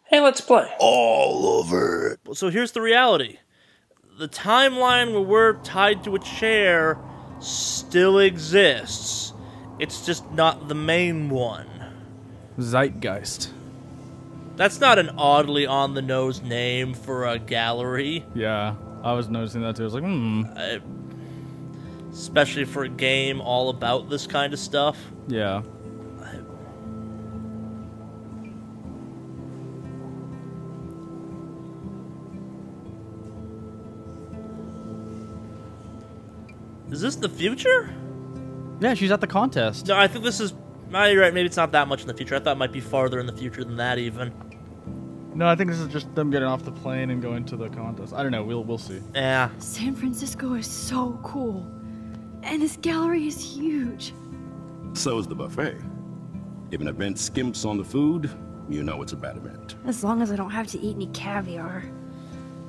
Hey, let's play. All over it. So here's the reality. The timeline where we're tied to a chair still exists. It's just not the main one. Zeitgeist. That's not an oddly on-the-nose name for a gallery. Yeah, I was noticing that too. I was like, Especially for a game all about this kind of stuff. Yeah. Is this the future? Yeah, she's at the contest. No, I think this is... No, you're right, maybe it's not that much in the future. I thought it might be farther in the future than that, even. No, I think this is just them getting off the plane and going to the contest. I don't know. We'll see. Yeah. San Francisco is so cool. And this gallery is huge. So is the buffet. If an event skimps on the food, you know it's a bad event. As long as I don't have to eat any caviar.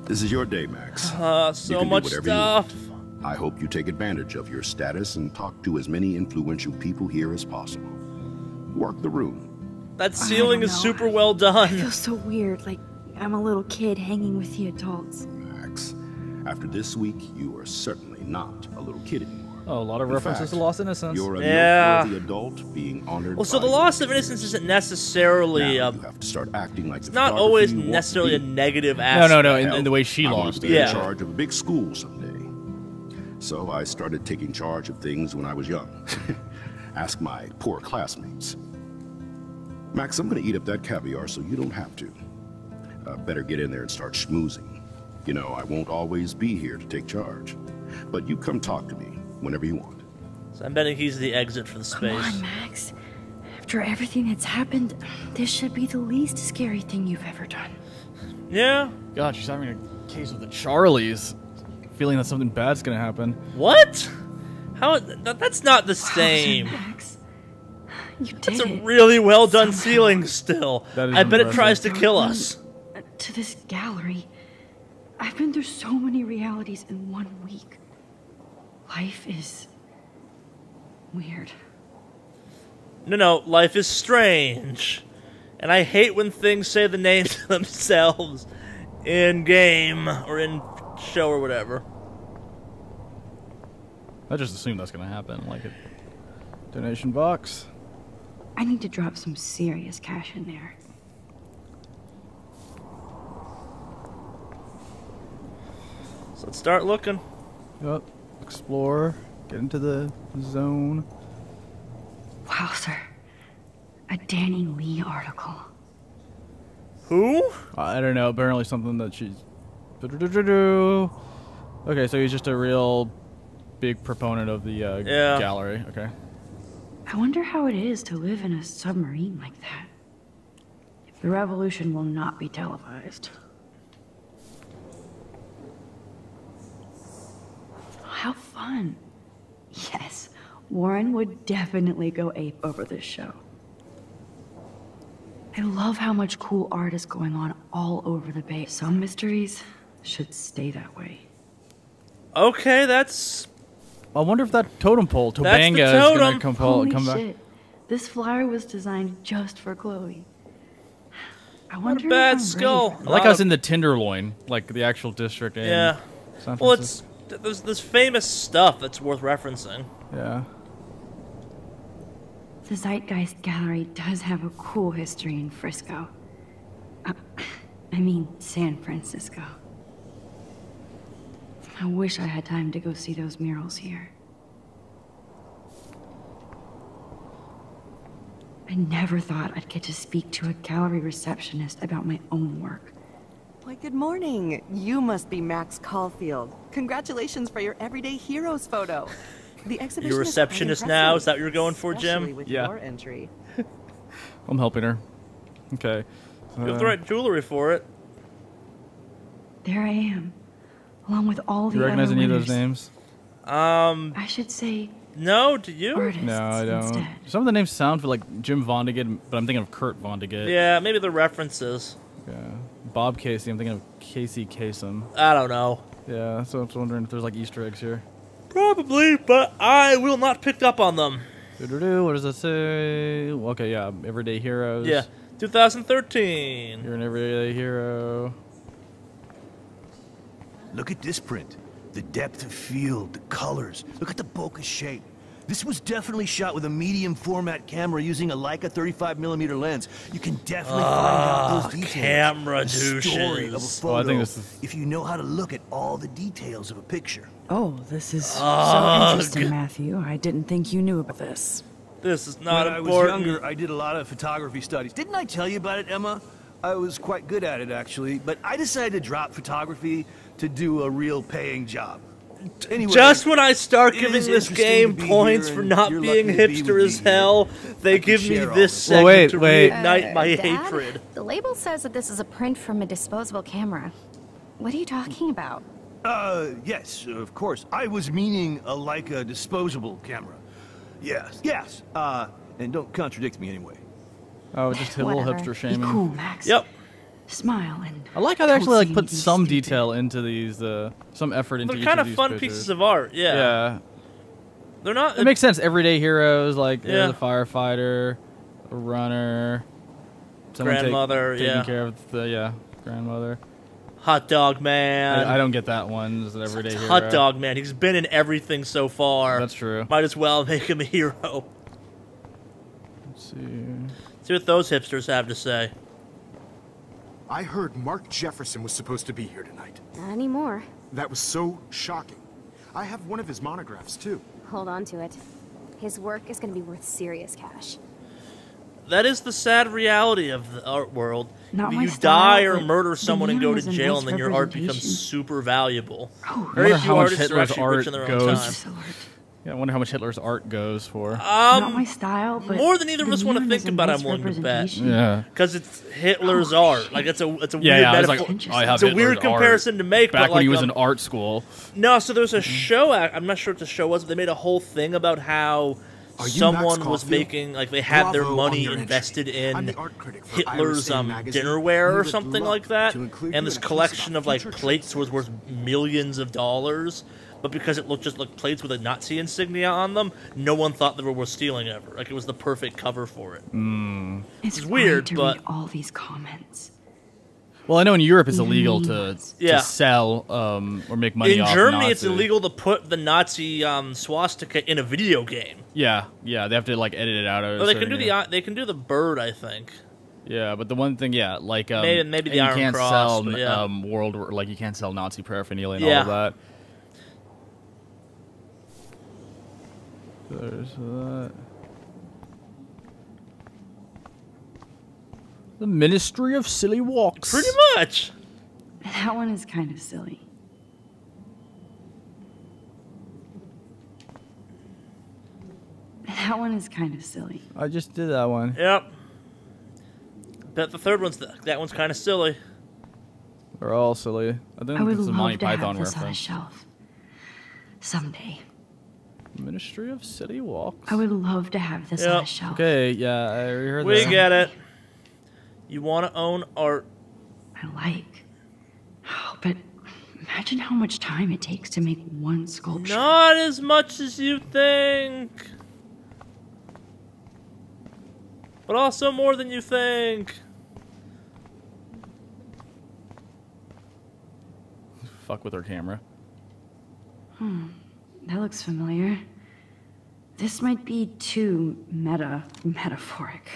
This is your day, Max. So can do much whatever you stuff. want. I hope you take advantage of your status and talk to as many influential people here as possible. Work the room. That ceiling is know. super well I done. feel so weird, like I'm a little kid hanging with the adults. Max, after this week, you are certainly not a little kid anymore. Oh, a lot of In references fact, to Lost Innocence. You're a Yeah. noteworthy adult being honored. Well, so by the your loss of peers. innocence isn't necessarily... Now you have to start acting like it's not always necessarily a negative aspect. No, in the way she I want lost to it. be Yeah. in charge of a big school someday. So I started taking charge of things when I was young. Ask my poor classmates. Max, I'm going to eat up that caviar so you don't have to. Better get in there and start schmoozing. You know, I won't always be here to take charge. But you come talk to me whenever you want. So I'm betting he's the exit for the Come space. on, Max. After everything that's happened, this should be the least scary thing you've ever done. Yeah? God, she's having a case of the Charlies. Feeling that something bad's gonna happen. What? How? That's not the same. Max, you did It's a it. really well done Somehow. ceiling still. That is I bet it impressive. tries to kill us. To this gallery. I've been through so many realities in 1 week. Life is weird. No, life is strange. And I hate when things say the name to themselves in game or in show or whatever. I just assumed that's gonna happen. Like a donation box. I need to drop some serious cash in there. So let's start looking. Yep. Explore. Get into the zone. Wow, sir. A Danny Lee article. Who? I don't know. Apparently something that she's. Okay, so he's just a real big proponent of the Yeah. gallery. Okay. I wonder how it is to live in a submarine like that. The revolution will not be televised. How fun. Yes, Warren would definitely go ape over this show. I love how much cool art is going on all over the bay. Some mysteries should stay that way. Okay, that's... I wonder if that totem pole, That's the Tobanga, is totem. gonna Holy come back. shit. This flyer was designed just for Chloe. I What wonder a bad if I'm skull. ready I like how it's in the Tenderloin, like the actual district. In Yeah. San Well, Francisco. there's this famous stuff that's worth referencing. Yeah. The Zeitgeist Gallery does have a cool history in Frisco. I mean, San Francisco. I wish I had time to go see those murals here. I never thought I'd get to speak to a gallery receptionist about my own work. Why, good morning. You must be Max Caulfield. Congratulations for your Everyday Heroes photo. The exhibition You're a is receptionist quite now? impressive, Is that what you're going for, Jim? especially with Yeah. your entry. I'm helping her. Okay. You have the right jewelry for it. There I am, along with all Do the you recognize other any of winners. those names? I should say No, do you? artists No, I don't. instead. Some of the names sound like Jim Vonnegut, but I'm thinking of Kurt Vonnegut. Yeah, maybe the references. Yeah. Bob Casey, I'm thinking of Casey Kasem. I don't know. Yeah, so I was wondering if there's like Easter eggs here. Probably, but I will not pick up on them. What does it say? Okay, yeah, Everyday Heroes. Yeah. 2013. You're an everyday hero. Look at this print. The depth of field, the colors. Look at the bokeh shape. This was definitely shot with a medium format camera using a Leica 35mm lens. You can definitely find out those details. Camera the story of a douches. photo, I think this is- if you know how to look at all the details of a picture. Oh, this is so interesting, Matthew. I didn't think you knew about this. This is not When I was important. younger, I did a lot of photography studies. Didn't I tell you about it, Emma? I was quite good at it, actually, but I decided to drop photography to do a real paying job. Anyway, Just when I start it giving is this interesting game to be points here, for and not you're being lucky to be hipster with as me here. hell, they I can give me share all this this. segment wait, to wait. reignite my Dad, hatred. The label says that this is a print from a disposable camera. What are you talking about? Yes, of course. I was meaning a Leica disposable camera. Yes. And don't contradict me anyway. Oh, just a little Whatever. hipster Be shaming. cool, Max. Yep. Smile and. I like how they actually like don't put say some anything detail into these, some effort into They're each kind of of these fun pictures. pieces of art, yeah. Yeah, They're not. it makes sense. Everyday heroes like Yeah. the firefighter, a runner, someone Grandmother, taking yeah. care of the grandmother. Hot Dog Man. I don't get that one as an everyday hero. Hot Dog Man. He's been in everything so far. That's true. Might as well make him a hero. Let's see. See what those hipsters have to say. I heard Mark Jefferson was supposed to be here tonight. Not anymore. That was so shocking. I have one of his monographs, too. Hold on to it. His work is going to be worth serious cash. That is the sad reality of the art world. Not If my you style, die or but murder someone and the go man to was a jail, nice and then your art becomes representation. super valuable. Oh, Very wonder few how much artists are Hitler's actually art rich in their own goes- time. so art. Yeah, I wonder how much Hitler's art goes for. Not my style, but More than either of the us want to man think is a about, nice I'm willing to bet. representation. Yeah. Because it's Hitler's Oh, art. shit. Like it's a weird Yeah, I was metaphor. like, I have it's a Hitler's weird comparison art to make. back but when like, he was in art school. No, so there was a show. I'm not sure what the show was, but they made a whole thing about how Are you someone Max was Caulfield? making, like, they had their Bravo money on your invested entry. I'm in the art critic for Hitler's Iris Magazine. dinnerware We or would something love like that, to include and you this in a piece collection about of like future plates was trade worth millions of dollars. But because it looked just like plates with a Nazi insignia on them, no one thought they were worth stealing ever. Like it was the perfect cover for it. It's It's weird, to but- read all these comments. Well, I know in Europe it's Even illegal mean to, ones. Yeah. to sell or make money In off Germany, it's Nazi. illegal to put the Nazi swastika in a video game. Yeah, they have to like edit it out. Oh, they can do they can do the bird, I think. Yeah, but the one thing, like Maybe the you Iron can't Cross, sell but yeah. like you can't sell Nazi paraphernalia and Yeah. all of that. There's that. The Ministry of Silly Walks. Pretty much. That one is kind of silly. That one is kind of silly. I just did that one. Yep. Bet the third that one's kind of silly. They're all silly. I think I would it's a Monty love to Python have this on a reference. shelf. Someday. Ministry of Silly Walks. I would love to have this on Yep. a shelf. Okay, yeah, I heard We that. get it. You want to own art. I like. Oh, but imagine how much time it takes to make one sculpture. Not as much as you think. But also more than you think. Fuck with her camera. That looks familiar. This might be too metaphoric.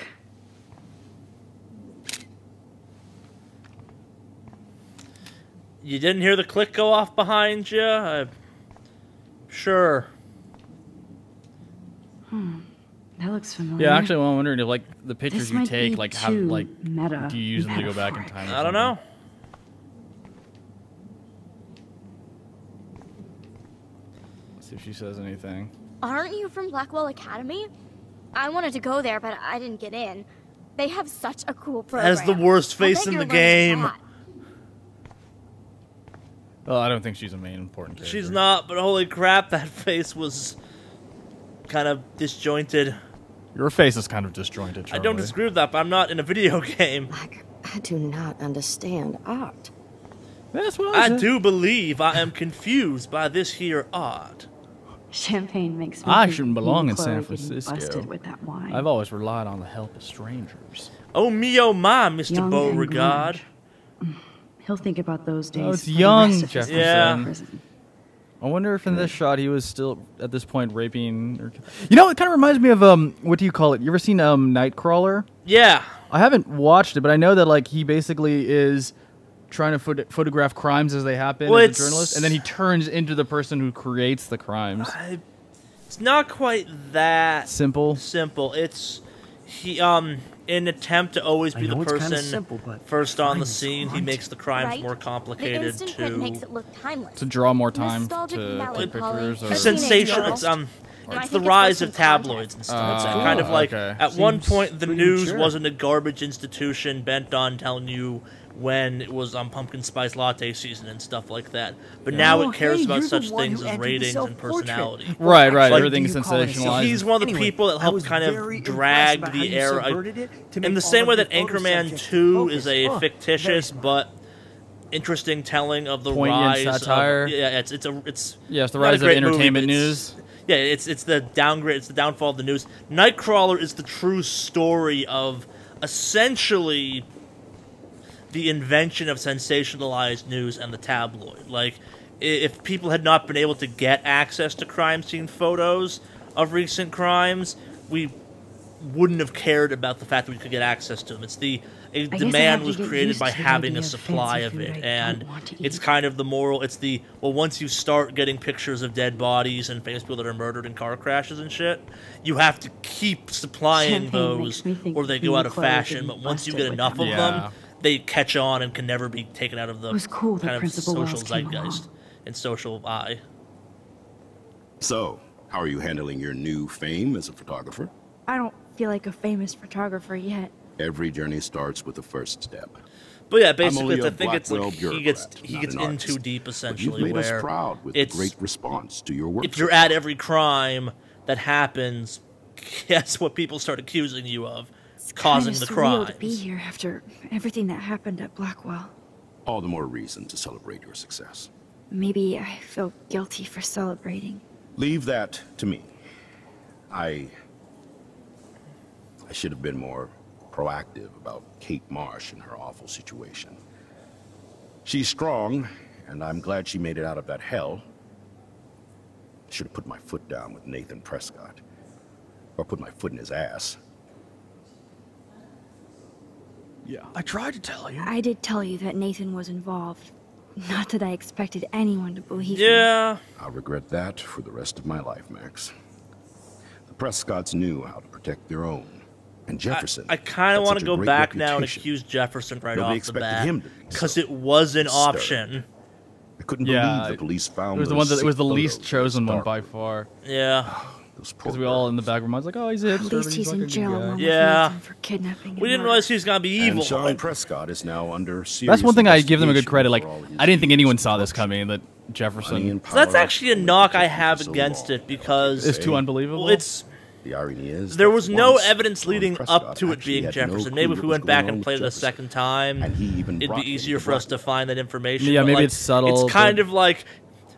You didn't hear the click go off behind you? Sure. That looks familiar. Yeah, actually, well, I'm wondering if like the pictures This you might take, be like how too like do you use them to go back in metaphoric. time? or I don't something? know. Let's see if she says anything. Aren't you from Blackwell Academy? I wanted to go there, but I didn't get in. They have such a cool program. Has the worst I face bet in you're the learning a game. lot. Well, I don't think she's a main important character. She's not, but holy crap, that face was kind of disjointed. Your face is kind of disjointed. I don't Charlie. disagree with that, but I'm not in a video game. I do not understand art. That's what I said. do believe I am confused by this here art. Champagne makes me I think shouldn't me belong in and San Chloe getting Francisco. Busted with that wine. I've always relied on the help of strangers. Oh me, oh my, Mr. Young and Beauregard. He'll think about those days. Oh, it's for the young rest of his Jefferson. life in Yeah. prison. I wonder if in this shot he was still at this point raping. Or... You know, it kind of reminds me of what do you call it? You ever seen Nightcrawler? Yeah. I haven't watched it, but I know that like he basically is trying to photograph crimes as they happen Well, as a it's- journalist, and then he turns into the person who creates the crimes. It's not quite that Simple. It's he in an attempt to always be the person first on the scene, he makes the crimes Right? more The complicated instant print makes to it look timeless. To draw more time Nostalgic to Valley, take Polly. pictures. For Or... teenage sensation. girls. It's And I it's the think rise worth of some tabloids and context. stuff. It's Oh, kind of like okay. at one Seems point the pretty news mature. wasn't a garbage institution bent on telling you when it was on pumpkin spice latte season and stuff like that. But now Oh, it cares hey, about you're the such one things who as entered the ratings and self-portrait. personality. Right, right. Like, Everything's do you call it a sensationalized. He's one of the Anyway, people that I helped was kind very of impressed drag by how the you era. subverted it to In make the all same of way the that photo Anchorman subjects 2 focus. is a Very fictitious smart. but interesting telling of the Poignant rise satire. of it's Yeah, it's the not a rise of great movie, entertainment but it's- news. Yeah, it's the downgrade, it's the downfall of the news. Nightcrawler is the true story of essentially the invention of sensationalized news and the tabloid. Like, if people had not been able to get access to crime scene photos of recent crimes, we wouldn't have cared about the fact that we could get access to them. It's a guess I demand have to was get created used by to the having idea a of supply fancy of food I it, don't and want to it's eat. kind of the moral. Well, once you start getting pictures of dead bodies and famous people that are murdered in car crashes and shit, you have to keep supplying Champagne those, makes me think or they go new out of clothes fashion. would But be once you busted get with enough them. of them, they catch on and can never be taken out of the It was cool that kind of Principal social Wells came zeitgeist along. and social eye. So, how are you handling your new fame as a photographer? I don't feel like a famous photographer yet. Every journey starts with the first step. But yeah, I'm basically, only I a think it's like Blackwell he gets bureaucrat, he not gets an in artist. too deep But essentially. you've made us where proud with the it's great response to your work. if you're at every crime that happens, guess what people start accusing you of? Causing Kinda the surreal to be crimes. here after everything that happened at Blackwell. All the more reason to celebrate your success. Maybe I feel guilty for celebrating. Leave that to me. I should have been more proactive about Kate Marsh and her awful situation. She's strong, and I'm glad she made it out of that hell. Should have put my foot down with Nathan Prescott. Or put my foot in his ass. Yeah, I tried to tell you. I did tell you that Nathan was involved. Not that I expected anyone to believe me. Yeah. I'll regret that for the rest of my life, Max. The Prescotts knew how to protect their own. And Jefferson. I kind of had want such to a go great back now and reputation. accuse Jefferson right Nobody off the expected bat him to be because so it was an stern. option. I couldn't Yeah, believe the police found It was the those one that it was sick the least photos chosen in one his by dark far. Yeah. Because we all in the back of our minds like, oh, he's a hipster. At but least he's like a in good jail guy. along with Yeah. Nathan for kidnapping and We didn't murder. realize he was gonna be evil. And Sean Prescott is now under serious That's one thing I give them a good investigation credit. Like, for all his I didn't think anyone years saw of this coming. That money Jefferson. and So that's power actually a only knock I protected have for so against long. it because It's too unbelievable. well, it's The irony is there that was no once evidence Sean leading Prescott up to it actually being had no Jefferson. clue Maybe if what we was went back going on and with played it a Jefferson. second time, And he even it'd brought be me easier to for us to Blackwell. find that information. Yeah, but, maybe like, it's subtle, It's kind but- of like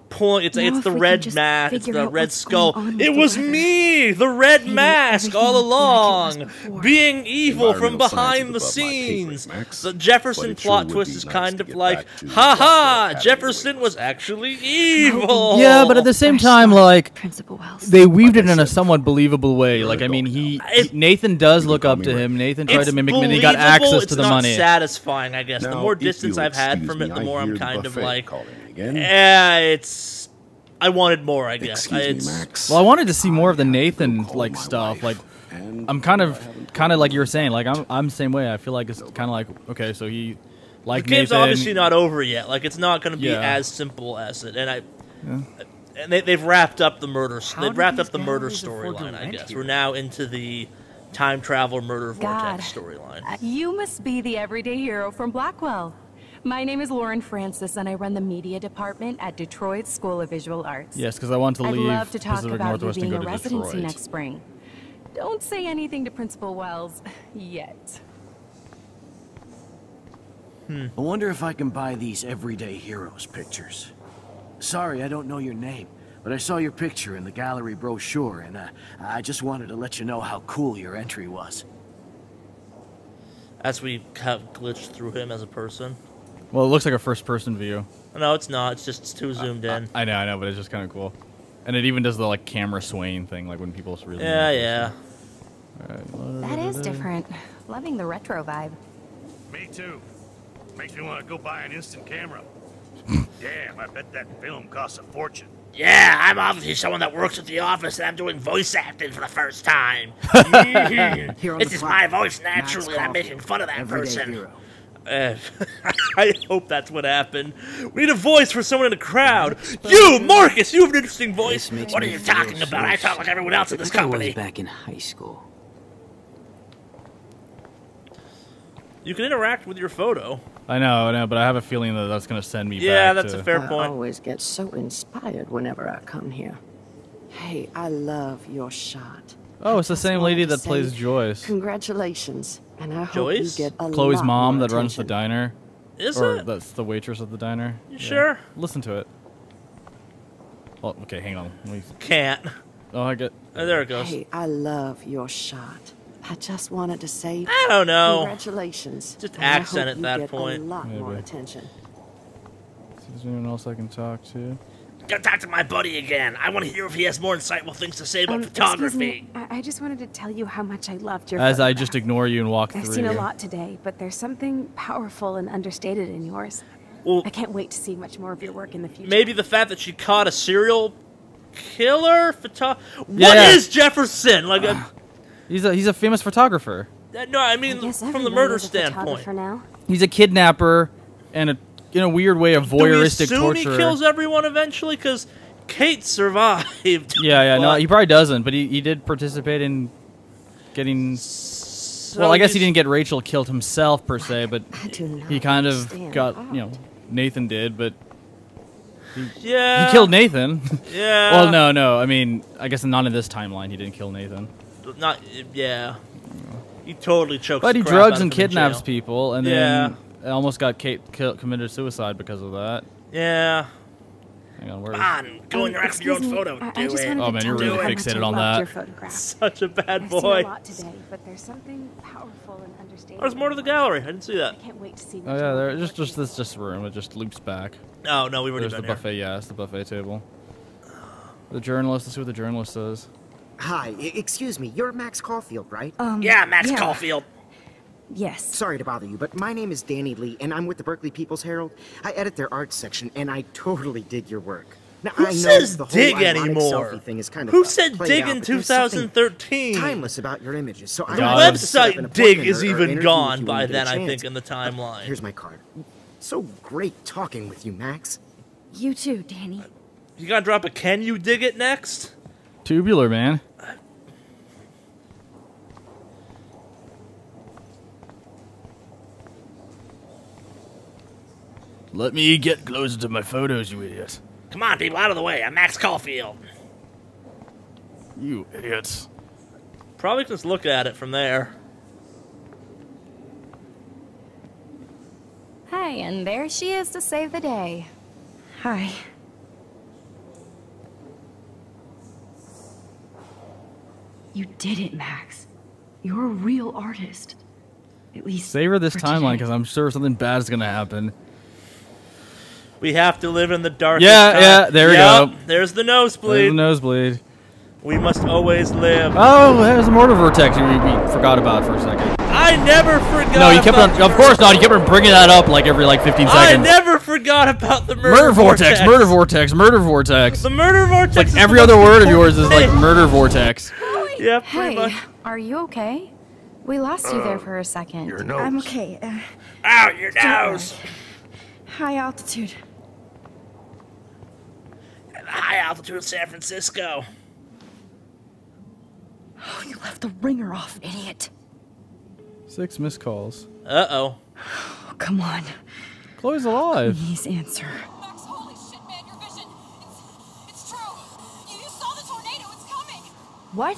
pulling. It's Now it's if the we could red just mask. It's figure the out red what's skull. going on with It the was weather. me, the red Maybe mask, everything all will be like it was along, before. being evil from Environmental science behind the is above my pay grade, scenes. Max. The Jefferson But it sure plot would twist be is nice kind to of get like, back to ha ha, Blackwell Academy Jefferson way. was actually evil. Yeah, but at the same time, like Principal Wells. they weaved it in a somewhat believable way. Like, I mean, It- Nathan does You look can up call to me him. Rick. Nathan tried It's to mimic him, and he got believable, access it's to the not money. satisfying, I guess. The Now, more if distance you'll I've had excuse from it, me, the I more I'm hear the kind of buffet like, calling me again. it's. I wanted more, I guess. Excuse me, Max. Well, I wanted to see more of the I have to Nathan call like my stuff. wife, Like, and I'm kind I of haven't like you were saying. Like, I'm the same way. I feel like it's kind of like, okay, so he The like game's Nathan. obviously not over yet. Like, it's not going to be Yeah. as simple as it. And they've wrapped up the murder. They've did wrapped these up the murder galleries afford to storyline. I rent guess here? we're now into the time travel murder God. vortex storyline. You must be the everyday hero from Blackwell. My name is Lauren Francis, and I run the media department at Detroit School of Visual Arts. Yes, because I want to I'd leave love to talk Pacific about you Northwest and being go a to residency Detroit. next spring. Don't say anything to Principal Wells yet. I wonder if I can buy these Everyday Heroes pictures. Sorry, I don't know your name, but I saw your picture in the gallery brochure, and I just wanted to let you know how cool your entry was. as we have glitched through him as a person. Well, it looks like a first-person view. No, it's not. It's too zoomed in. I know, but it's just kind of cool. And it even does the like camera swaying thing, like when people really. Yeah. That is different. Loving the retro vibe. Me too. Makes me want to go buy an instant camera. Damn, I bet that film costs a fortune. Yeah, I'm obviously someone that works at the office, and I'm doing voice acting for the first time. This is my voice naturally, and I'm making fun of that person. I hope that's what happened. We need a voice for someone in the crowd. You, Marcus, you have an interesting voice. What are you talking about? I talk like everyone else in this company. Back in high school. You can interact with your photo. I know, but I have a feeling that that's going to send me back. Yeah, that's a fair I point. always get so inspired whenever I come here. Hey, I love your shot. Oh, it's the same lady that plays Joyce. Congratulations. And I hope Joyce? you get a Chloe's lot mom more that runs the attention. diner. Is or it? That's the waitress at the diner. You sure? Listen to it. Oh, okay, hang on. Let me... Can't. Oh, I get... Oh, there it goes. Hey, I love your shot. I just wanted to say I don't know. Congratulations. Just and accent I at hope that you get point. A lot more Maybe. attention. Is there anyone else I can talk to? Go talk to my buddy again. I want to hear if he has more insightful things to say about Excuse photography. me. I just wanted to tell you how much I loved your As I photograph. just ignore you and walk I've through. seen a lot today, but there's something powerful and understated in yours. Well, I can't wait to see much more of your work in the future. Maybe the fact that she caught a serial killer What Yeah. is Jefferson? Like He's a famous photographer. no, I mean from the murder standpoint. Now. He's a kidnapper and in a weird way, a voyeuristic Do we assume torturer. he kills everyone eventually? Because Kate survived. Yeah, no, but- he probably doesn't, but he did participate in getting... well, I guess he didn't get Rachel killed himself, per se, but he kind of got, Nathan did, but... Yeah. He killed Nathan. Yeah. Well, no, I mean, I guess not in this timeline, he didn't kill Nathan. Not, yeah. He totally chokes But he the crap drugs out and of him in kidnaps jail. people, and then almost got Kate committed suicide because of that. Yeah. Hang on, where Come on, go interact with your own photo. I just wanted Oh, to man, tell you're you really how much fixated I on loved that. Your photograph. Such a bad I've boy. seen a lot today, but there's something powerful and understated. There's more to the gallery. I didn't see that. I can't wait to see. Oh yeah, there just a room. It just loops back. Oh no, we've already There's been the here. buffet. Yeah, it's the buffet table. The journalist. Let's see what the journalist says. Hi, excuse me. You're Max Caulfield, right? Yeah, Max Caulfield. Yes. Sorry to bother you, but my name is Danny Lee, and I'm with the Berkeley People's Herald. I edit their arts section, and I totally dig your work. Now, Who I know says the whole dig ironic anymore? selfie thing is kind of Who said played dig out, in but there's something 2013? timeless about your images. So The I wanted to set up an website dig appointment is or even interview with gone you by when you get a then, I chance. think, in the timeline. Here's my card. So great talking with you, Max. You too, Danny. You gotta drop a can you dig it next? Tubular, man. Let me get closer to my photos, you idiot. Come on, people, out of the way. I'm Max Caulfield. You idiots. Probably just look at it from there. Hi, and there she is to save the day. Hi. You did it, Max. You're a real artist. At least Savor this for timeline, today. because I'm sure something bad is gonna happen. We have to live in the darkest Yeah, time. yeah, there we Yep, go. There's the There's nosebleed. the nosebleed. We must always live. Oh, there's the mortar vortex we forgot about for a second. I never forgot. No, you kept about on. Of course not. You kept on bringing that up like every 15 I seconds. never forgot about the Murder vortex, murder vortex, murder vortex. The murder vortex. Like is every the other most word of yours is important like thing. murder vortex. Yeah, pretty Hey, much. are you okay? We lost you there for a second. Your nose. I'm okay. Ow, your don't nose. High altitude. At the high altitude of San Francisco. Oh, you left the ringer off, idiot. 6 missed calls. Uh-oh. Oh, come on. Chloe's alive. Please answer. Max, holy shit, man, your vision. It's true. You saw the tornado. It's coming. What?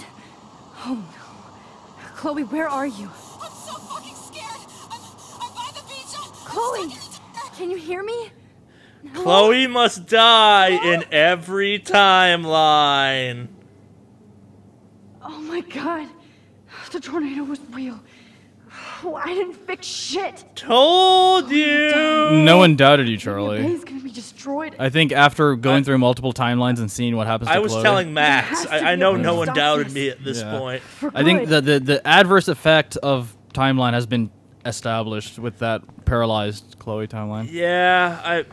Oh no. Chloe, where are you? I'm so fucking scared. I'm by the beach. Chloe! Can you hear me? Chloe must die in every timeline. Oh my god. The tornado was real. Oh, I didn't fix shit. Told you. No one doubted you, Your Charlie. bay's gonna be destroyed. I think after going through multiple timelines and seeing what happens to I was Chloe, telling Max. I know no one stop doubted this. me at this Yeah. point. I think the adverse effect of timeline has been established with that paralyzed Chloe timeline. Yeah,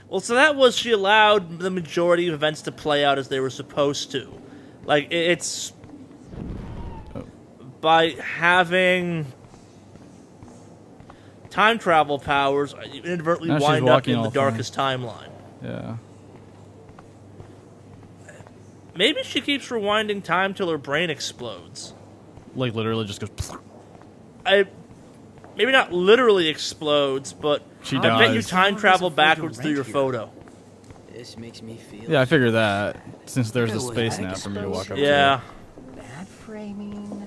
well, so that was she allowed the majority of events to play out as they were supposed to. Like, it's by having time travel powers, you inadvertently Now she's wind up walking in the all fine. darkest timeline. Yeah. Maybe she keeps rewinding time till her brain explodes. Like literally just goes. Maybe not literally explodes, but She I bet you dies. time travel backwards through your photo. This makes me feel. Yeah, I figured that since there's a space now for me to walk up Yeah. to. Bad framing.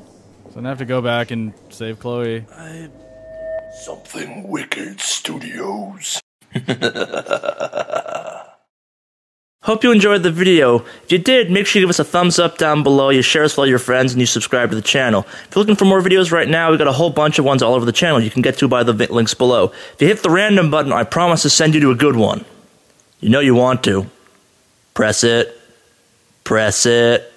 So I have to go back and save Chloe. Something Wicked Studios. Hope you enjoyed the video. If you did, make sure you give us a thumbs up down below, you share us with all your friends, and you subscribe to the channel. If you're looking for more videos right now, we've got a whole bunch of ones all over the channel you can get to by the links below. If you hit the random button, I promise to send you to a good one. You know you want to. Press it. Press it.